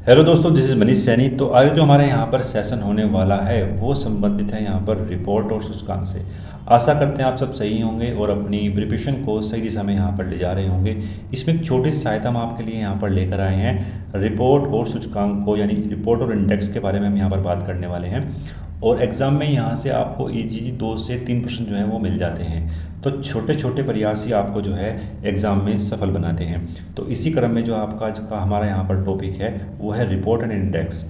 Hello दोस्तों, this is Manish Saini. तो आज जो हमारे यहाँ पर सेशन होने वाला है वो संबंधित है यहाँ पर रिपोर्ट और सूचकांक से। आशा करते हैं आप सब सही होंगे और अपनी प्रिपरेशन को सही दिशा में यहाँ पर ले जा रहे होंगे। इसमें एक छोटी सी सहायता हम आपके लिए यहाँ पर लेकर आए हैं। रिपोर्ट और सूचकांक को यानी रिपोर्ट और इंडेक्स के बारे में हम यहाँ पर बात करने वाले हैं और एग्ज़ाम में यहाँ से आपको इजी 2 से 3 प्रश्न जो है वो मिल जाते हैं। तो छोटे छोटे प्रयास ही आपको जो है एग्ज़ाम में सफल बनाते हैं। तो इसी क्रम में जो आपका आज का हमारा यहाँ पर टॉपिक है वो है रिपोर्ट एंड इंडेक्स।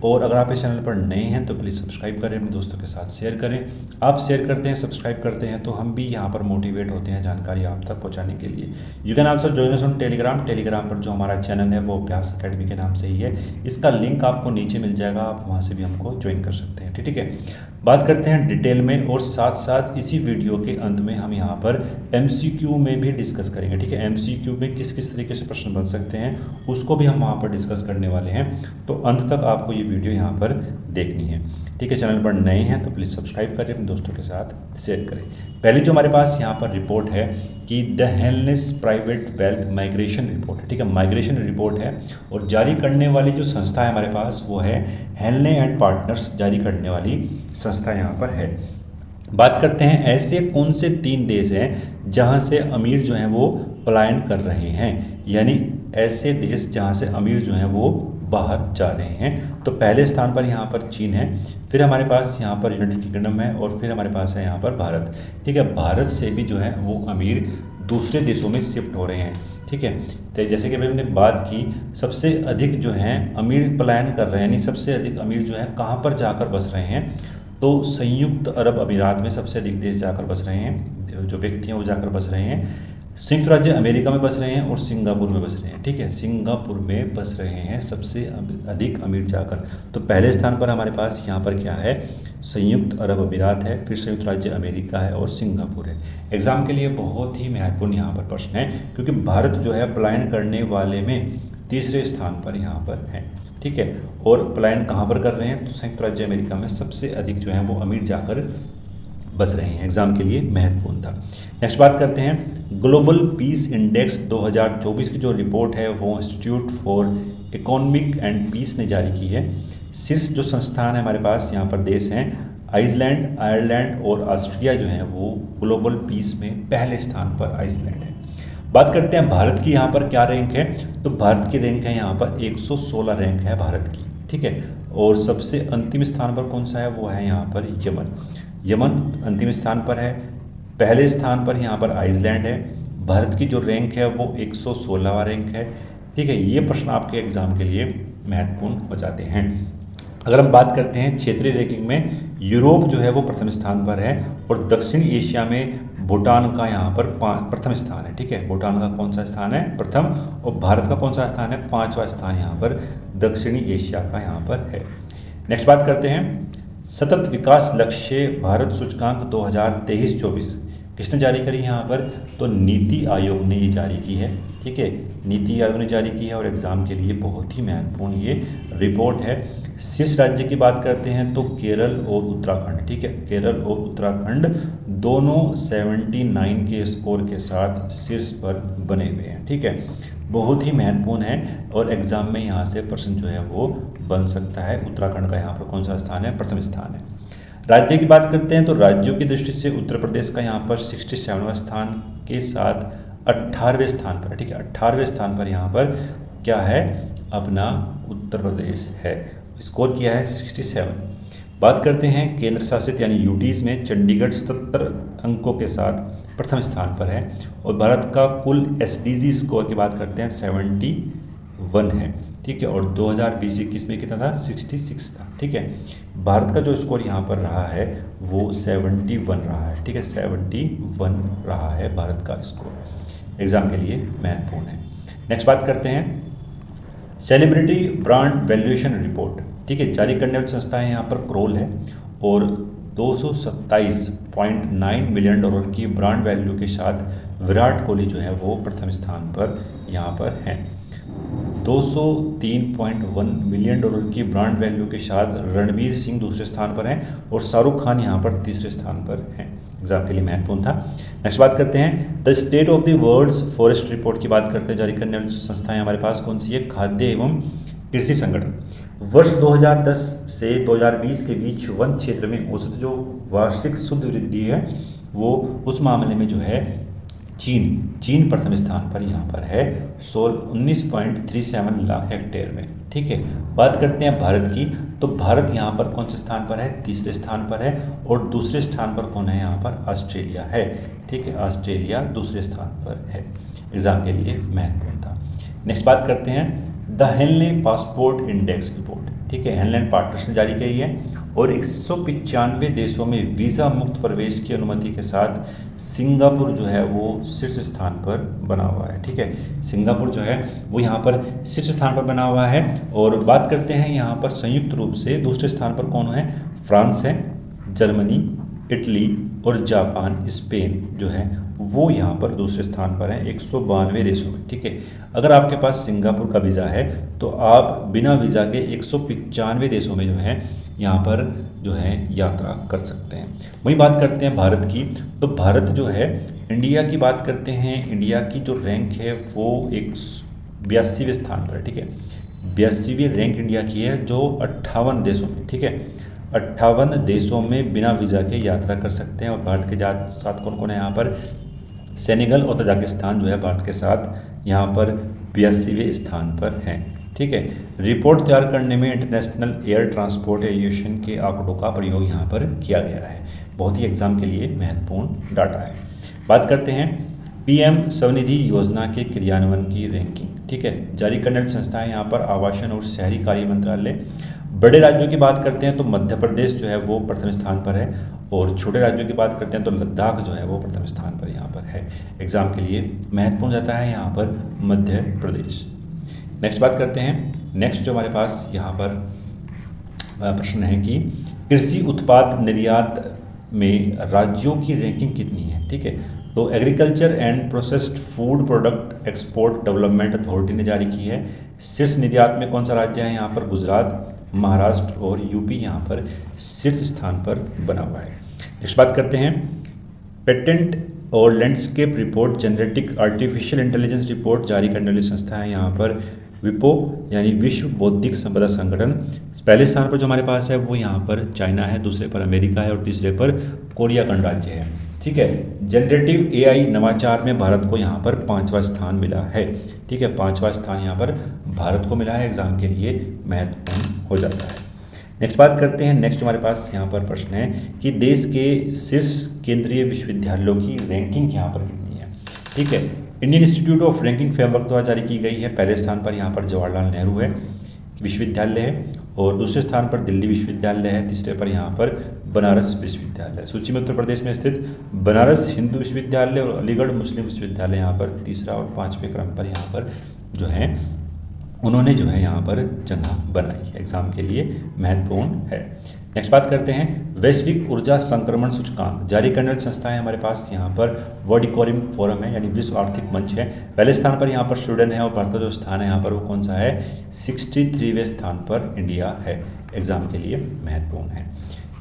और अगर आप इस चैनल पर नए हैं तो प्लीज़ सब्सक्राइब करें, अपने दोस्तों के साथ शेयर करें। आप शेयर करते हैं, सब्सक्राइब करते हैं तो हम भी यहाँ पर मोटिवेट होते हैं जानकारी आप तक पहुँचाने के लिए। You can also join us on Telegram पर जो हमारा चैनल है वो अभ्यास अकेडमी के नाम से ही है। इसका लिंक आपको नीचे मिल जाएगा, आप वहाँ से भी हमको ज्वाइन कर सकते हैं। ठीक है, बात करते हैं डिटेल में और साथ साथ इसी वीडियो के अंत में हम यहाँ पर MCQ में भी डिस्कस करेंगे। ठीक है, MCQ में किस किस तरीके से प्रश्न बन सकते हैं उसको भी हम वहाँ पर डिस्कस करने वाले हैं। तो अंत तक आपको ये वीडियो यहाँ पर देखनी है। ठीक है, चैनल पर नए हैं तो प्लीज़ सब्सक्राइब करें, अपने दोस्तों के साथ शेयर करें। पहले जो हमारे पास यहाँ पर रिपोर्ट है कि द हेलनेस प्राइवेट वेल्थ माइग्रेशन रिपोर्ट है। ठीक है, माइग्रेशन रिपोर्ट है और जारी करने वाली जो संस्था है हमारे पास वो है हेलने एंड पार्टनर्स जारी करने वाली संस्था यहाँ पर है। बात करते हैं ऐसे कौन से 3 देश हैं जहाँ से अमीर जो हैं वो पलायन कर रहे हैं, यानी ऐसे देश जहाँ से अमीर जो हैं वो बाहर जा रहे हैं। तो पहले स्थान पर यहाँ पर चीन है, फिर हमारे पास यहाँ पर यूनाइटेड किंगडम है और फिर हमारे पास है यहाँ पर भारत। ठीक है, भारत से भी जो है वो अमीर दूसरे देशों में शिफ्ट हो रहे हैं। ठीक है, तो जैसे कि अभी हमने बात की सबसे अधिक जो हैं अमीर पलायन कर रहे हैं, यानी सबसे अधिक अमीर जो है कहाँ पर जाकर बस रहे हैं, तो संयुक्त अरब अमीरात में सबसे अधिक देश जाकर बस रहे हैं, जो व्यक्ति हैं वो जाकर बस रहे हैं। संयुक्त राज्य अमेरिका में बस रहे हैं और सिंगापुर में बस रहे हैं। ठीक है, सिंगापुर में बस रहे हैं सबसे अधिक अमीर जाकर। तो पहले स्थान पर हमारे पास यहाँ पर क्या है, संयुक्त अरब अमीरात है, फिर संयुक्त राज्य अमेरिका है और सिंगापुर है। एग्जाम के लिए बहुत ही महत्वपूर्ण यहाँ पर प्रश्न है क्योंकि भारत जो है पलायन करने वाले में तीसरे स्थान पर यहाँ पर है। ठीक है, और पलायन कहाँ पर कर रहे हैं, तो संयुक्त राज्य अमेरिका में सबसे अधिक जो है वो अमीर जाकर बस रहे हैं। एग्जाम के लिए महत्वपूर्ण था। नेक्स्ट बात करते हैं ग्लोबल पीस इंडेक्स 2024 की जो रिपोर्ट है वो institute for economic and peace ने जारी की है। शीर्ष जो संस्थान है हमारे पास यहाँ पर देश हैं आइसलैंड, आयरलैंड और ऑस्ट्रिया जो है वो ग्लोबल पीस में पहले स्थान पर आइसलैंड है। बात करते हैं भारत की यहाँ पर क्या रैंक है, तो भारत की रैंक है यहाँ पर 116 रैंक है भारत की। ठीक है, और सबसे अंतिम स्थान पर कौन सा है, वो है यहाँ पर यमन अंतिम स्थान पर है। पहले स्थान पर यहाँ पर आइसलैंड है। भारत की जो रैंक है वो 116वां रैंक है। ठीक है, ये प्रश्न आपके एग्जाम के लिए महत्वपूर्ण हो जाते हैं। अगर हम बात करते हैं क्षेत्रीय रैंकिंग में, यूरोप जो है वो प्रथम स्थान पर है और दक्षिण एशिया में भूटान का यहाँ पर प्रथम स्थान है। ठीक है, भूटान का कौन सा स्थान है, प्रथम, और भारत का कौन सा स्थान है, 5वां स्थान यहाँ पर दक्षिणी एशिया का यहाँ पर है। नेक्स्ट बात करते हैं सतत विकास लक्ष्य भारत सूचकांक 2023-24 किसने जारी करी यहाँ पर, तो नीति आयोग ने ये जारी की है। ठीक है, नीति आयोग ने जारी की है और एग्ज़ाम के लिए बहुत ही महत्वपूर्ण ये रिपोर्ट है। शीर्ष राज्य की बात करते हैं तो केरल और उत्तराखंड। ठीक है, केरल और उत्तराखंड दोनों 79 के स्कोर के साथ शीर्ष पर बने हुए हैं। ठीक है, बहुत ही महत्वपूर्ण है और एग्ज़ाम में यहाँ से प्रश्न जो है वो बन सकता है। उत्तराखंड का यहाँ पर कौन सा स्थान है, प्रथम स्थान है। राज्य की बात करते हैं तो राज्यों की दृष्टि से उत्तर प्रदेश का यहाँ पर 67वां स्थान के साथ 18वें स्थान पर है। ठीक है, 18वें स्थान पर यहाँ पर क्या है, अपना उत्तर प्रदेश है, स्कोर किया है 67। बात करते हैं केंद्र शासित यानी यूटीज़ में चंडीगढ़ 77 अंकों के साथ प्रथम स्थान पर है और भारत का कुल SDG स्कोर की बात करते हैं 71 है। ठीक है, और 2020-21 में कितना था, 66 था। ठीक है, भारत का जो स्कोर यहाँ पर रहा है वो 71 रहा है। ठीक है, 71 रहा है भारत का स्कोर, एग्जाम के लिए महत्वपूर्ण है। नेक्स्ट बात करते हैं सेलिब्रिटी ब्रांड वैल्यूएशन रिपोर्ट। ठीक है, जारी करने वाली संस्था है यहाँ पर क्रोल है और 227.9 मिलियन डॉलर की ब्रांड वैल्यू के साथ विराट कोहली जो है वो प्रथम स्थान पर यहाँ पर हैं। 203.1 मिलियन डॉलर की ब्रांड वैल्यू के साथ रणवीर सिंह दूसरे स्थान पर हैं और शाहरुख खान यहाँ पर तीसरे स्थान पर हैं। एग्जाम के लिए महत्वपूर्ण था। नेक्स्ट बात करते हैं the state of the world's forest report की बात करते हैं। जारी करने वाली संस्थाएं हमारे पास कौन सी है, खाद्य एवं कृषि संगठन। वर्ष 2010 से 2020 के बीच वन क्षेत्र में औसत जो वार्षिक शुद्ध वृद्धि है वो उस मामले में जो है चीन प्रथम स्थान पर यहाँ पर है 19.37 लाख हेक्टेयर में। ठीक है, बात करते हैं भारत की, तो भारत यहाँ पर कौन से स्थान पर है? तीसरे स्थान पर है। और दूसरे स्थान पर कौन है? यहाँ पर ऑस्ट्रेलिया है। ठीक है, ऑस्ट्रेलिया दूसरे स्थान पर है। एग्जाम के लिए महत्वपूर्ण था। नेक्स्ट बात करते हैं the Henley passport index report. ठीक है, हेनलैंड पार्टनर्स ने जारी की है और 195 देशों में वीज़ा मुक्त प्रवेश की अनुमति के साथ सिंगापुर जो है वो शीर्ष स्थान पर बना हुआ है। ठीक है, सिंगापुर जो है वो यहाँ पर शीर्ष स्थान पर बना हुआ है। और बात करते हैं यहाँ पर संयुक्त रूप से दूसरे स्थान पर कौन है? फ्रांस है, जर्मनी, इटली और जापान, स्पेन जो है वो यहाँ पर दूसरे स्थान पर है 192 देशों में। ठीक है, अगर आपके पास सिंगापुर का वीज़ा है तो आप बिना वीज़ा के 195 देशों में जो है यहाँ पर जो है यात्रा कर सकते हैं। वही बात करते हैं भारत की, तो भारत जो है इंडिया की बात करते हैं, इंडिया की जो रैंक है वो 82वें स्थान पर है। ठीक है, 82वीं रैंक इंडिया की है जो 58 देशों में। ठीक है, 58 देशों में बिना वीज़ा के यात्रा कर सकते हैं। और भारत के साथ कौन कौन है यहाँ पर? सेनेगल और तजाकिस्तान जो है भारत के साथ यहाँ पर 82वें स्थान पर हैं। ठीक है, रिपोर्ट तैयार करने में इंटरनेशनल एयर ट्रांसपोर्ट एविएशन के आंकड़ों का प्रयोग यहाँ पर किया गया है। बहुत ही एग्जाम के लिए महत्वपूर्ण डाटा है। बात करते हैं पीएम स्वनिधि योजना के क्रियान्वयन की रैंकिंग। ठीक है, जारी करने वाली संस्थाएं यहाँ पर आवासन और शहरी कार्य मंत्रालय। बड़े राज्यों की बात करते हैं तो मध्य प्रदेश जो है वो प्रथम स्थान पर है। और छोटे राज्यों की बात करते हैं तो लद्दाख जो है वो प्रथम स्थान पर यहाँ पर है। एग्जाम के लिए महत्वपूर्ण जाता है यहाँ पर मध्य प्रदेश। नेक्स्ट बात करते हैं, नेक्स्ट जो हमारे पास यहाँ पर प्रश्न है कि कृषि उत्पाद निर्यात में राज्यों की रैंकिंग कितनी है। ठीक है, तो agriculture and processed food product export development authority ने जारी की है। शीर्ष निर्यात में कौन सा राज्य है? यहाँ पर गुजरात, महाराष्ट्र और यूपी यहाँ पर शीर्ष स्थान पर बना हुआ है। नेक्स्ट बात करते हैं पेटेंट और landscape report generative artificial intelligence report जारी करने वाली संस्था है यहाँ पर विपो यानी विश्व बौद्धिक संपदा संगठन। पहले स्थान पर जो हमारे पास है वो यहाँ पर चाइना है, दूसरे पर अमेरिका है और तीसरे पर कोरिया गणराज्य है। ठीक है, जनरेटिव एआई नवाचार में भारत को यहाँ पर 5वां स्थान मिला है। ठीक है, 5वां स्थान यहाँ पर भारत को मिला है। एग्जाम के लिए महत्वपूर्ण हो जाता है। नेक्स्ट बात करते हैं, नेक्स्ट हमारे पास यहाँ पर प्रश्न है कि देश के शीर्ष केंद्रीय विश्वविद्यालयों की रैंकिंग यहाँ पर कितनी है। ठीक है, Indian institute of ranking framework द्वारा जारी की गई है। पहले स्थान पर यहाँ पर जवाहरलाल नेहरू है विश्वविद्यालय है और दूसरे स्थान पर दिल्ली विश्वविद्यालय है, तीसरे पर यहाँ पर बनारस विश्वविद्यालय। सूची में उत्तर प्रदेश में स्थित बनारस हिंदू विश्वविद्यालय और अलीगढ़ मुस्लिम विश्वविद्यालय यहाँ पर तीसरा और 5वें क्रम पर यहाँ पर जो है उन्होंने जो है यहाँ पर जगह बनाई है। एग्जाम के लिए महत्वपूर्ण है। नेक्स्ट बात करते हैं वैश्विक ऊर्जा संक्रमण सूचकांक जारी करने वाली संस्थाएं हमारे पास यहाँ पर वर्ल्ड इकोनॉमिक फोरम है यानी विश्व आर्थिक मंच है। पहले स्थान पर यहाँ पर स्वीडन है और भारत का जो स्थान है यहाँ पर वो कौन सा है? 63वें स्थान पर इंडिया है। एग्जाम के लिए महत्वपूर्ण है।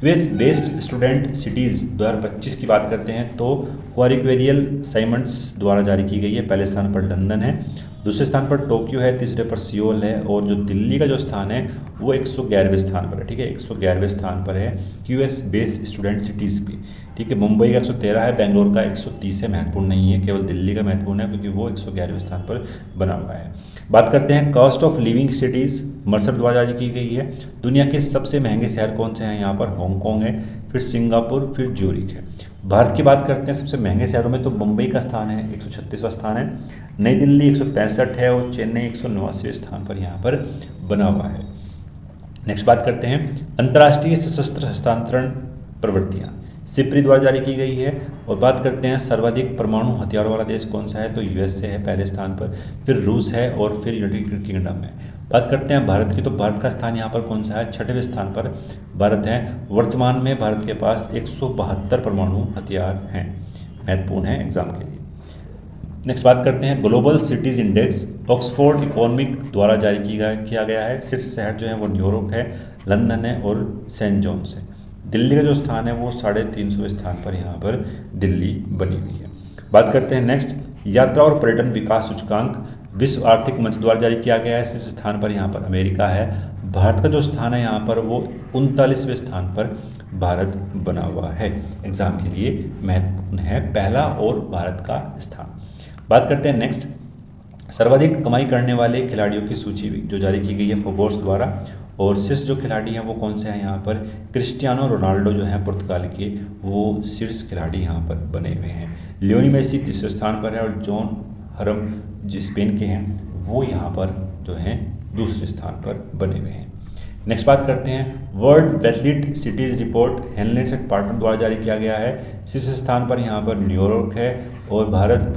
यूएस बेस्ड स्टूडेंट सिटीज़ 2025 की बात करते हैं तो क्वारिक्वेरियल साइमंड्स द्वारा जारी की गई है। पहले स्थान पर लंदन है, दूसरे स्थान पर टोक्यो है, तीसरे पर सियोल है और जो दिल्ली का जो स्थान है वो 111वें स्थान पर है। ठीक है, 111वें स्थान पर है यूएस बेस्ड स्टूडेंट सिटीज़ की। ठीक है, मुंबई का 113 है, बेंगलोर का 130 है। महत्वपूर्ण नहीं है, केवल दिल्ली का महत्वपूर्ण है क्योंकि वो 111वें स्थान पर बना हुआ है। बात करते हैं cost of living cities Mercer द्वारा जारी की गई है। दुनिया के सबसे महंगे शहर कौन से हैं? यहाँ पर हांगकॉन्ग है, फिर सिंगापुर, फिर ज्यूरिख है। भारत की बात करते हैं सबसे महंगे शहरों में तो मुंबई का स्थान है 136वां स्थान है, नई दिल्ली 165 है और चेन्नई 189वें स्थान पर यहाँ पर बना हुआ है। नेक्स्ट बात करते हैं अंतर्राष्ट्रीय सशस्त्र हस्तांतरण प्रवृत्तियाँ सिप्री द्वारा जारी की गई है। और बात करते हैं सर्वाधिक परमाणु हथियारों वाला देश कौन सा है? तो यूएसए है पहले स्थान पर, फिर रूस है और फिर यूनाइटेड किंगडम है। बात करते हैं भारत की तो भारत का स्थान यहाँ पर कौन सा है? 6वें स्थान पर भारत है। वर्तमान में भारत के पास 172 परमाणु हथियार हैं। महत्वपूर्ण है एग्जाम के लिए। नेक्स्ट बात करते हैं global cities index Oxford economic द्वारा जारी किया गया है। शीर्ष शहर जो है वो न्यूयॉर्क है, लंदन है और सेंट जॉन्स है। दिल्ली का जो स्थान है वो 350वें स्थान पर यहाँ पर दिल्ली बनी हुई है। बात करते हैं नेक्स्ट यात्रा और पर्यटन विकास सूचकांक विश्व आर्थिक मंच द्वारा जारी किया गया है, शीर्ष स्थान पर यहाँ पर अमेरिका है। भारत का जो स्थान है यहाँ पर वो 39वें स्थान पर भारत बना हुआ है। एग्जाम के लिए महत्वपूर्ण है पहला और भारत का स्थान। बात करते हैं नेक्स्ट, सर्वाधिक कमाई करने वाले खिलाड़ियों की सूची जो जारी की गई है फोर्ब्स द्वारा, और शीर्ष जो खिलाड़ी हैं वो कौन से हैं यहाँ पर, क्रिस्टियानो रोनाल्डो जो हैं पुर्तगाल के, वो शीर्ष खिलाड़ी यहाँ पर बने हुए हैं। लियोनी मेसी तीसरे स्थान पर है और जॉन हरम जो स्पेन के हैं वो यहाँ पर जो हैं दूसरे स्थान पर बने हुए हैं। नेक्स्ट बात करते हैं, वर्ल्ड एथलीट सिटीज़ रिपोर्ट हेलनेट एंड पार्टनर द्वारा जारी किया गया है। शीर्ष स्थान पर यहाँ पर न्यूयॉर्क है, और भारत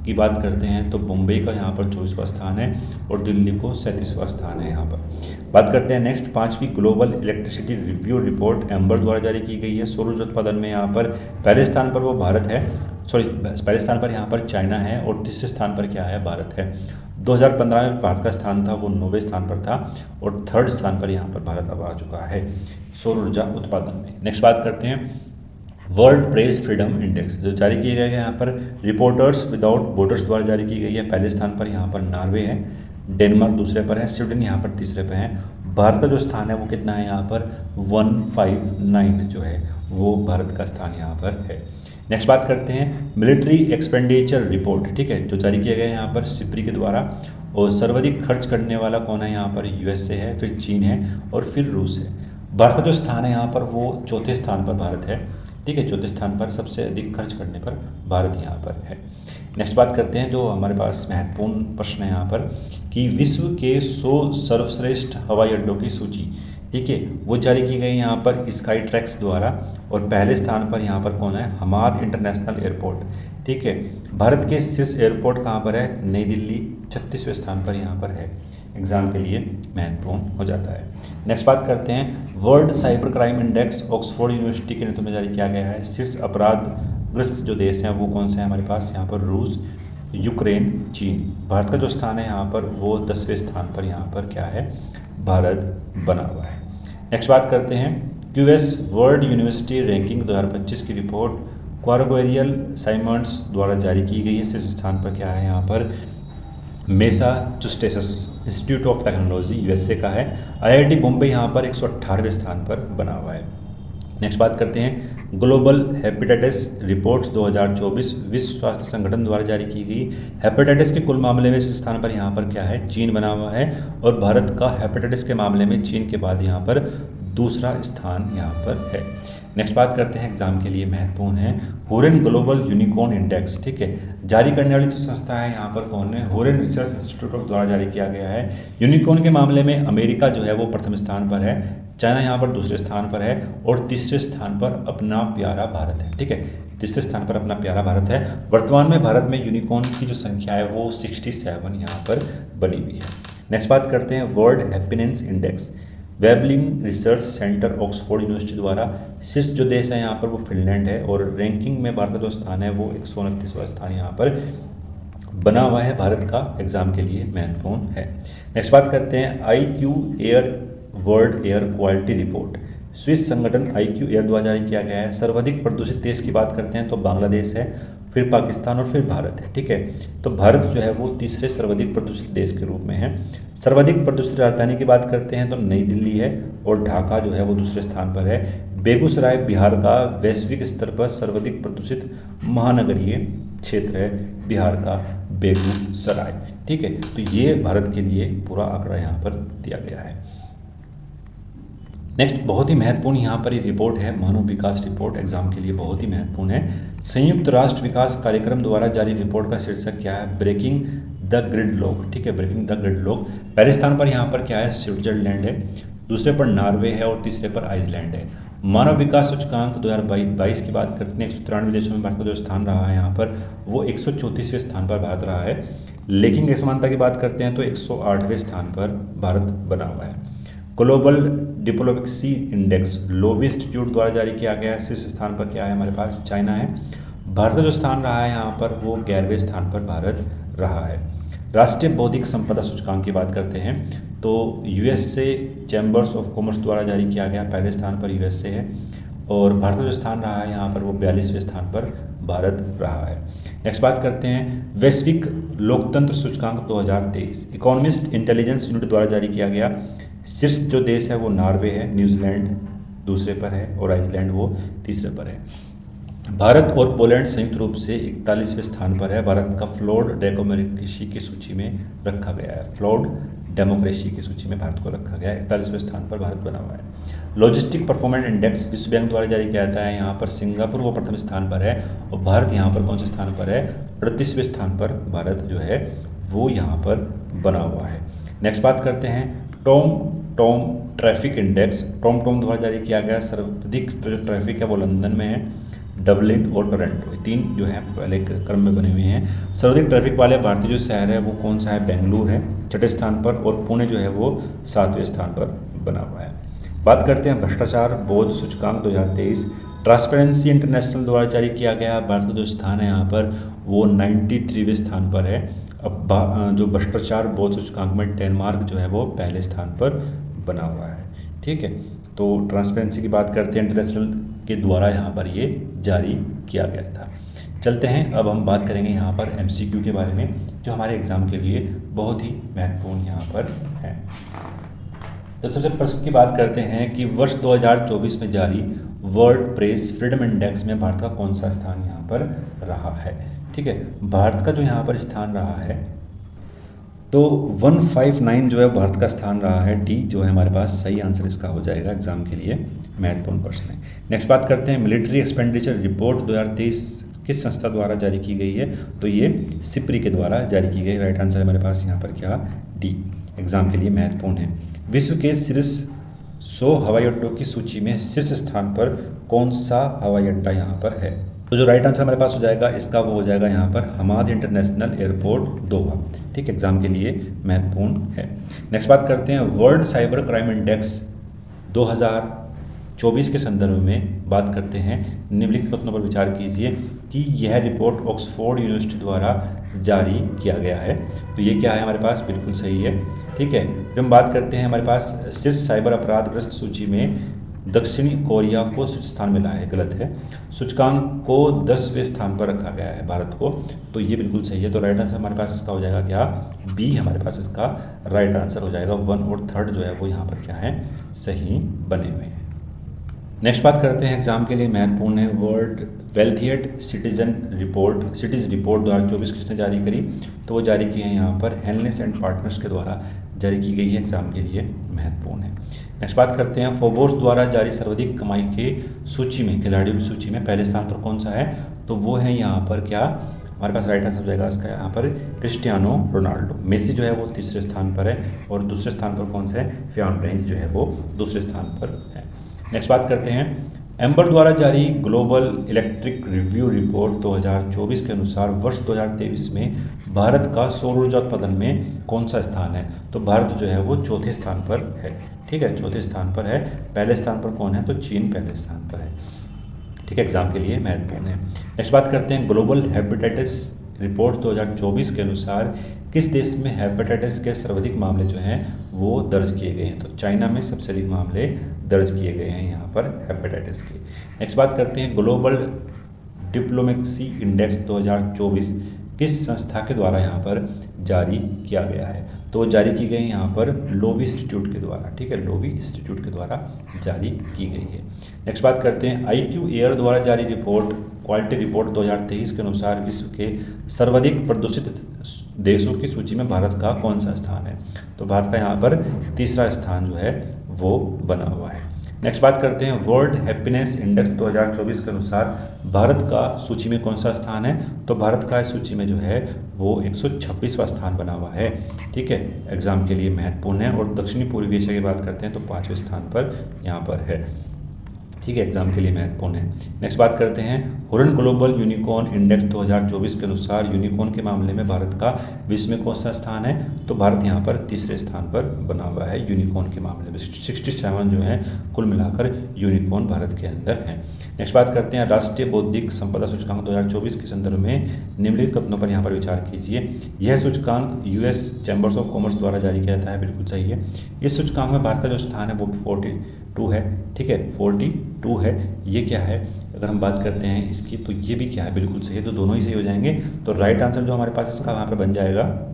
की बात करते हैं तो मुंबई का यहाँ पर 24वां स्थान है और दिल्ली को 37वां स्थान है यहाँ पर। बात करते हैं नेक्स्ट, 5वीं global electricity review report Ember द्वारा जारी की गई है। सौर ऊर्जा उत्पादन में यहाँ पर पहले स्थान पर वो भारत है, पहले स्थान पर यहाँ पर चाइना है और तीसरे स्थान पर क्या है, भारत है। 2015 में भारत का स्थान था वो 9वें स्थान पर था और 3rd स्थान पर यहाँ पर भारत अब आ चुका है सौर ऊर्जा उत्पादन में। नेक्स्ट बात करते हैं, वर्ल्ड प्रेस फ्रीडम इंडेक्स जो जारी किए गए हैं यहाँ पर रिपोर्टर्स विदाउट बॉर्डर्स द्वारा जारी की गई है। पहले स्थान पर यहाँ पर नॉर्वे है, डेनमार्क दूसरे पर है, स्वीडन यहाँ पर तीसरे पर है। भारत का जो स्थान है वो कितना है यहाँ पर 159 जो है वो भारत का स्थान यहाँ पर है। नेक्स्ट बात करते हैं, मिलिट्री एक्सपेंडिचर रिपोर्ट, ठीक है, जो जारी किया गया है यहाँ पर सिप्री के द्वारा, और सर्वाधिक खर्च करने वाला कौन है यहाँ पर, यूएसए है, फिर चीन है और फिर रूस है। भारत का जो स्थान है यहाँ पर वो चौथे स्थान पर भारत है, ठीक है, चौथे स्थान पर सबसे अधिक खर्च करने पर भारत यहाँ पर है। नेक्स्ट बात करते हैं, जो हमारे पास महत्वपूर्ण प्रश्न है यहाँ पर कि विश्व के 100 सर्वश्रेष्ठ हवाई अड्डों की सूची, ठीक है, वो जारी की गई यहाँ पर स्काई ट्रैक्स द्वारा, और पहले स्थान पर यहाँ पर कौन है, हमाद इंटरनेशनल एयरपोर्ट, ठीक है। भारत के शीर्ष एयरपोर्ट कहाँ पर है, नई दिल्ली 36वें स्थान पर यहाँ पर है। एग्जाम के लिए महत्वपूर्ण हो जाता है। नेक्स्ट बात करते हैं, world cyber crime index Oxford university के नेतृत्व में जारी किया गया है। शीर्ष अपराधग्रस्त जो देश हैं वो कौन से हैं हमारे पास, यहाँ पर रूस, यूक्रेन, चीन। भारत का जो स्थान है यहाँ पर वो 10वें स्थान पर यहाँ पर क्या है, भारत बना हुआ है। नेक्स्ट बात करते हैं, क्यूएस वर्ल्ड यूनिवर्सिटी रैंकिंग 2025 की रिपोर्ट क्वारगोरियल साइमंड्स द्वारा जारी की गई है। शीर्ष स्थान पर क्या है यहाँ पर, Massachusetts institute of technology USA का है। आईआईटी बॉम्बे यहाँ पर 118वें स्थान पर बना हुआ है। नेक्स्ट बात करते हैं, ग्लोबल हेपेटाइटिस रिपोर्ट्स 2024 विश्व स्वास्थ्य संगठन द्वारा जारी की गई। हेपेटाइटिस के कुल मामले में इस स्थान पर यहाँ पर क्या है, चीन बना हुआ है, और भारत का हेपेटाइटिस के मामले में चीन के बाद यहाँ पर दूसरा स्थान यहाँ पर है। नेक्स्ट बात करते हैं, एग्जाम के लिए महत्वपूर्ण है, होरेन ग्लोबल यूनिकॉर्न इंडेक्स, ठीक है, जारी करने वाली जो संस्था है यहाँ पर कौन है, होरेन रिसर्च इंस्टीट्यूट द्वारा जारी किया गया है। यूनिकॉर्न के मामले में अमेरिका जो है वो प्रथम स्थान पर है, चाइना यहाँ पर दूसरे स्थान पर है, और तीसरे स्थान पर अपना प्यारा भारत है, ठीक है, तीसरे स्थान पर अपना प्यारा भारत है। वर्तमान में भारत में यूनिकॉर्न की जो संख्या है वो 67 यहाँ पर बनी हुई है। नेक्स्ट बात करते हैं, world happiness index Webling research centre Oxford university द्वारा। शीर्ष जो देश है यहाँ पर वो फिनलैंड है, और रैंकिंग में भारत का जो स्थान है वो 129वां स्थान यहाँ पर बना हुआ है भारत का। एग्जाम के लिए महत्वपूर्ण है। नेक्स्ट बात करते हैं, IQ air world air quality report Swiss संगठन IQ एयर द्वारा जारी किया गया है। सर्वाधिक प्रदूषित देश की बात करते हैं तो बांग्लादेश है, फिर पाकिस्तान और फिर भारत है, ठीक है। तो भारत जो है वो तीसरे सर्वाधिक प्रदूषित देश के रूप में है। सर्वाधिक प्रदूषित राजधानी की बात करते हैं तो नई दिल्ली है, और ढाका जो है वो दूसरे स्थान पर है। बेगूसराय बिहार का वैश्विक स्तर पर सर्वाधिक प्रदूषित महानगरीय क्षेत्र है बिहार का बेगूसराय, ठीक है। तो ये भारत के लिए पूरा आंकड़ा यहाँ पर दिया गया है। नेक्स्ट बहुत ही महत्वपूर्ण यहाँ पर ये रिपोर्ट है, मानव विकास रिपोर्ट, एग्जाम के लिए बहुत ही महत्वपूर्ण है। संयुक्त राष्ट्र विकास कार्यक्रम द्वारा जारी रिपोर्ट का शीर्षक क्या है, ब्रेकिंग द ग्रिड लॉक, ठीक है, ब्रेकिंग द ग्रिड लॉक। पहले स्थान पर यहाँ पर क्या है, स्विट्जरलैंड है, दूसरे पर नॉर्वे है और तीसरे पर आइसलैंड है। मानव विकास सूचकांक 2022 की बात करते हैं, 193 देशों में भारत का जो स्थान रहा है यहाँ पर वो 134वें स्थान पर भारत रहा है। लैंगिक असमानता की बात करते हैं तो 108वें स्थान पर भारत बना हुआ है। Global diplomacy index Loewi institute द्वारा जारी किया गया है। शीर्ष स्थान पर क्या है हमारे पास, चाइना है। भारत का जो स्थान रहा है यहाँ पर वो 11वें स्थान पर भारत रहा है। राष्ट्रीय बौद्धिक संपदा सूचकांक की बात करते हैं तो यूएसए चैम्बर्स ऑफ कॉमर्स द्वारा जारी किया गया, पहले स्थान पर यूएसए है, और भारत का जो स्थान रहा है यहाँ पर वो 42वें स्थान पर भारत रहा है। नेक्स्ट बात करते हैं वैश्विक लोकतंत्र सूचकांक 2023 इकोनॉमिस्ट इंटेलिजेंस यूनिट द्वारा जारी किया गया। शीर्ष जो देश है वो नॉर्वे है, न्यूजीलैंड दूसरे पर है और आइसलैंड वो तीसरे पर है। भारत और पोलैंड संयुक्त रूप से 41वें स्थान पर है। भारत का फ्लोर्ड डेमोक्रेसी की सूची में रखा गया है, फ्लोर्ड डेमोक्रेसी की सूची में भारत को रखा गया है। 41वें स्थान पर भारत बना हुआ है। लॉजिस्टिक परफॉर्मेंस इंडेक्स विश्व बैंक द्वारा जारी किया जाता है। यहाँ पर सिंगापुर वो प्रथम स्थान पर है और भारत यहाँ पर कौन से स्थान पर है? 38वें स्थान पर भारत जो है वो यहाँ पर बना हुआ है। नेक्स्ट बात करते हैं टॉम ट्रैफिक इंडेक्स। टॉम द्वारा जारी किया गया। सर्वाधिक जो ट्रैफिक है वो लंदन में है, डबलिन और टोरंटो, तीन जो है पहले क्रम में बने हुए हैं। सर्वाधिक ट्रैफिक वाले भारतीय जो शहर है वो कौन सा है? बेंगलुरु है छठे स्थान पर और पुणे जो है वो 7वें स्थान पर बना हुआ है। बात करते हैं भ्रष्टाचार बोध सूचकांक 2023 ट्रांसपेरेंसी इंटरनेशनल द्वारा जारी किया गया। भारत का जो स्थान है यहाँ पर वो 93वें स्थान पर है। अब जो भ्रष्टाचार बोध सूचकांक में डेनमार्क जो है वो पहले स्थान पर बना हुआ है। ठीक है, तो ट्रांसपेरेंसी की बात करते हैं इंटरनेशनल के द्वारा यहाँ पर ये जारी किया गया था। चलते हैं अब हम बात करेंगे यहाँ पर MCQ के बारे में जो हमारे एग्ज़ाम के लिए बहुत ही महत्वपूर्ण यहाँ पर है। तो सबसे प्रश्न की बात करते हैं कि वर्ष 2024 में जारी वर्ल्ड प्रेस फ्रीडम इंडेक्स में भारत का कौन सा स्थान यहाँ पर रहा है? ठीक है, भारत का जो यहाँ पर स्थान रहा है तो 159 जो है भारत का स्थान रहा है। डी जो है हमारे पास सही आंसर इसका हो जाएगा, एग्जाम के लिए महत्वपूर्ण प्रश्न है। नेक्स्ट बात करते हैं मिलिट्री एक्सपेंडिचर रिपोर्ट 2023 किस संस्था द्वारा जारी की गई है? तो ये सिप्री के द्वारा जारी की गई। राइट आंसर हमारे पास यहाँ पर क्या? डी, एग्जाम के लिए महत्वपूर्ण है। विश्व के शीर्ष 100 हवाई अड्डों की सूची में शीर्ष स्थान पर कौन सा हवाई अड्डा यहाँ पर है? तो जो राइट आंसर हमारे पास हो जाएगा इसका वो हो जाएगा यहाँ पर हमाद इंटरनेशनल एयरपोर्ट दोहा। ठीक, एग्जाम के लिए महत्वपूर्ण है। नेक्स्ट बात करते हैं वर्ल्ड साइबर क्राइम इंडेक्स 2024 के संदर्भ में बात करते हैं। निम्नलिखित कथनों पर विचार कीजिए कि यह रिपोर्ट ऑक्सफोर्ड यूनिवर्सिटी द्वारा जारी किया गया है। तो ये क्या है हमारे पास? बिल्कुल सही है। ठीक है, जब हम बात करते हैं हमारे पास शीर्ष साइबर अपराधग्रस्त सूची में दक्षिणी कोरिया को शीर्ष स्थान मिला है, गलत है। सूचकांक को 10वें स्थान पर रखा गया है भारत को, तो ये बिल्कुल सही है। तो राइट आंसर हमारे पास इसका हो जाएगा क्या? बी हमारे पास इसका राइट आंसर हो जाएगा। 1 और 3 जो है वो यहाँ पर क्या है? सही बने हुए हैं। नेक्स्ट बात करते हैं एग्जाम के लिए महत्वपूर्ण है वर्ल्ड वेल्थिएट सिटीज रिपोर्ट 2024 किसने जारी करी? तो वो जारी की है यहाँ पर हेलनेस एंड पार्टनर्स के द्वारा जारी की गई है, एग्जाम के लिए महत्वपूर्ण है। नेक्स्ट बात करते हैं फोर्ब्स द्वारा जारी सर्वाधिक कमाई के सूची में, खिलाड़ियों की सूची में पहले स्थान पर कौन सा है? तो वो है यहाँ पर क्या? हमारे पास राइट आंसर हो जाएगा इसका यहाँ पर क्रिस्टियानो रोनाल्डो। मेसी जो है वो तीसरे स्थान पर है और दूसरे स्थान पर कौन सा है? फियान रेंज जो है वो दूसरे स्थान पर है। नेक्स्ट बात करते हैं एम्बर द्वारा जारी ग्लोबल इलेक्ट्रिक रिव्यू रिपोर्ट 2024 के अनुसार वर्ष 2023 में भारत का सौर ऊर्जा उत्पादन में कौन सा स्थान है? तो भारत जो है वो चौथे स्थान पर है। ठीक है, चौथे स्थान पर है। पहले स्थान पर कौन है? तो चीन पहले स्थान पर है। ठीक है, एग्जाम के लिए महत्वपूर्ण है। नेक्स्ट बात करते हैं ग्लोबल हेपेटाइटिस रिपोर्ट 2024 के अनुसार किस देश में हेपेटाइटिस के सर्वाधिक मामले जो हैं वो दर्ज किए गए हैं? तो चाइना में सबसे अधिक मामले दर्ज किए गए हैं यहाँ पर हेपेटाइटिस के। नेक्स्ट बात करते हैं ग्लोबल डिप्लोमेसी इंडेक्स 2024 किस संस्था के द्वारा यहाँ पर जारी किया गया है? तो जारी की गई यहाँ पर लोवी इंस्टीट्यूट के द्वारा। ठीक है, लोवी इंस्टीट्यूट के द्वारा जारी की गई है। नेक्स्ट बात करते हैं IQ एयर द्वारा जारी रिपोर्ट क्वालिटी रिपोर्ट 2023 के अनुसार विश्व के सर्वाधिक प्रदूषित देशों की सूची में भारत का कौन सा स्थान है? तो भारत का यहाँ पर तीसरा स्थान जो है वो बना हुआ है। नेक्स्ट बात करते हैं वर्ल्ड हैप्पीनेस इंडेक्स 2024 के अनुसार भारत का सूची में कौन सा स्थान है? तो भारत का इस सूची में जो है वो 126वां स्थान बना हुआ है। ठीक है, एग्जाम के लिए महत्वपूर्ण है। और दक्षिणी पूर्वी एशिया की बात करते हैं तो 5वें स्थान पर यहाँ पर है। ठीक है, एग्जाम के लिए महत्वपूर्ण है। नेक्स्ट बात करते हैं हुरन ग्लोबल यूनिकॉर्न इंडेक्स 2024 के अनुसार यूनिकॉर्न के मामले में भारत का विश्व में कौन सा स्थान है? तो भारत यहाँ पर तीसरे स्थान पर बना हुआ है यूनिकॉर्न के मामले में। 67 जो है कुल मिलाकर यूनिकॉर्न भारत के अंदर है। नेक्स्ट बात करते हैं राष्ट्रीय बौद्धिक संपदा सूचकांक 2024 के संदर्भ में निम्नलिखित कथनों पर यहाँ पर विचार कीजिए। यह सूचकांक US चैम्बर्स ऑफ कॉमर्स द्वारा जारी किया जाता है, बिल्कुल सही है। इस सूचकांक में भारत का जो स्थान है वो 42 है। ठीक है, 42 2 है। ये क्या है, अगर हम बात करते हैं इसकी तो ये भी क्या है, बिल्कुल सही है, तो दोनों ही सही हो जाएंगे। तो राइट आंसर जो हमारे पास इसका वहाँ पर बन जाएगा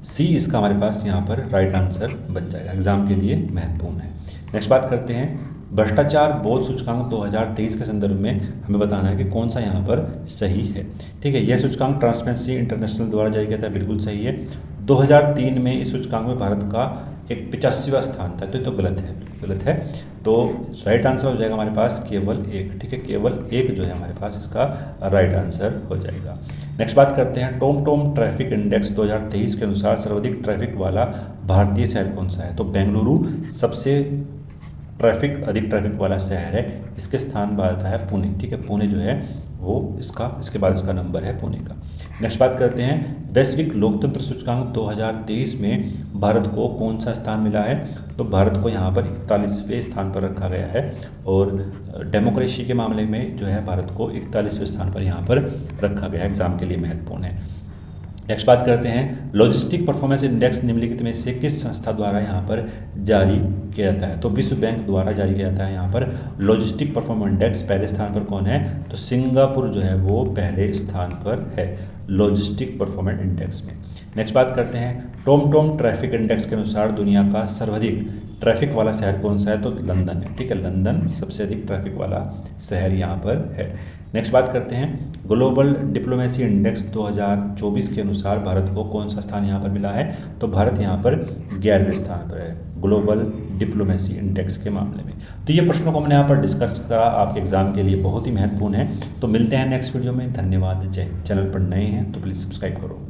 सी, इसका हमारे पास यहाँ पर राइट आंसर बन जाएगा, एग्जाम के लिए महत्वपूर्ण है। नेक्स्ट बात करते हैं, भ्रष्टाचार बोध सूचकांक 2023 के संदर्भ में हमें बताना है कि कौन सा यहाँ पर सही है। ठीक है, यह सूचकांक ट्रांसपेरेंसी इंटरनेशनल द्वारा जारी किया था, बिल्कुल सही है। 2003 में इस सूचकांक में भारत का एक 85वां स्थान था, तो गलत है, गलत है। तो राइट आंसर हो जाएगा हमारे पास केवल 1। ठीक है, केवल 1 जो है हमारे पास इसका राइट आंसर हो जाएगा। नेक्स्ट बात करते हैं, टॉम ट्रैफिक इंडेक्स 2023 के अनुसार सर्वाधिक ट्रैफिक वाला भारतीय शहर कौन सा है। तो बेंगलुरु सबसे अधिक ट्रैफिक वाला शहर है, इसके स्थान पर आता है पुणे। ठीक है, पुणे जो है वो इसके बाद इसका नंबर है पुणे का। नेक्स्ट बात करते हैं, वैश्विक लोकतंत्र सूचकांक 2023 में भारत को कौन सा स्थान मिला है। तो भारत को यहाँ पर 41वें स्थान पर रखा गया है, और डेमोक्रेसी के मामले में जो है भारत को 41वें स्थान पर यहाँ पर रखा गया है, एग्जाम के लिए महत्वपूर्ण है। नेक्स्ट बात करते हैं, लॉजिस्टिक परफॉर्मेंस इंडेक्स निम्नलिखित में से किस संस्था द्वारा यहाँ पर जारी किया जाता है। तो विश्व बैंक द्वारा जारी किया जाता है यहाँ पर लॉजिस्टिक परफॉर्मेंस इंडेक्स। पहले स्थान पर कौन है, तो सिंगापुर जो है वो पहले स्थान पर है लॉजिस्टिक परफॉर्मेंस इंडेक्स में। नेक्स्ट बात करते हैं, टॉम ट्रैफिक इंडेक्स के अनुसार दुनिया का सर्वाधिक ट्रैफिक वाला शहर कौन सा है। तो लंदन है। ठीक है, लंदन सबसे अधिक ट्रैफिक वाला शहर यहाँ पर है। नेक्स्ट बात करते हैं, ग्लोबल डिप्लोमेसी इंडेक्स 2024 के अनुसार भारत को कौन सा स्थान यहाँ पर मिला है। तो भारत यहाँ पर 11वें स्थान पर है ग्लोबल डिप्लोमेसी इंडेक्स के मामले में। तो ये प्रश्नों को हमने यहाँ पर डिस्कस करा, आपके एग्जाम के लिए बहुत ही महत्वपूर्ण है। तो मिलते हैं नेक्स्ट वीडियो में, धन्यवाद। जय हिंद। चैनल पर नए हैं तो प्लीज़ सब्सक्राइब करो।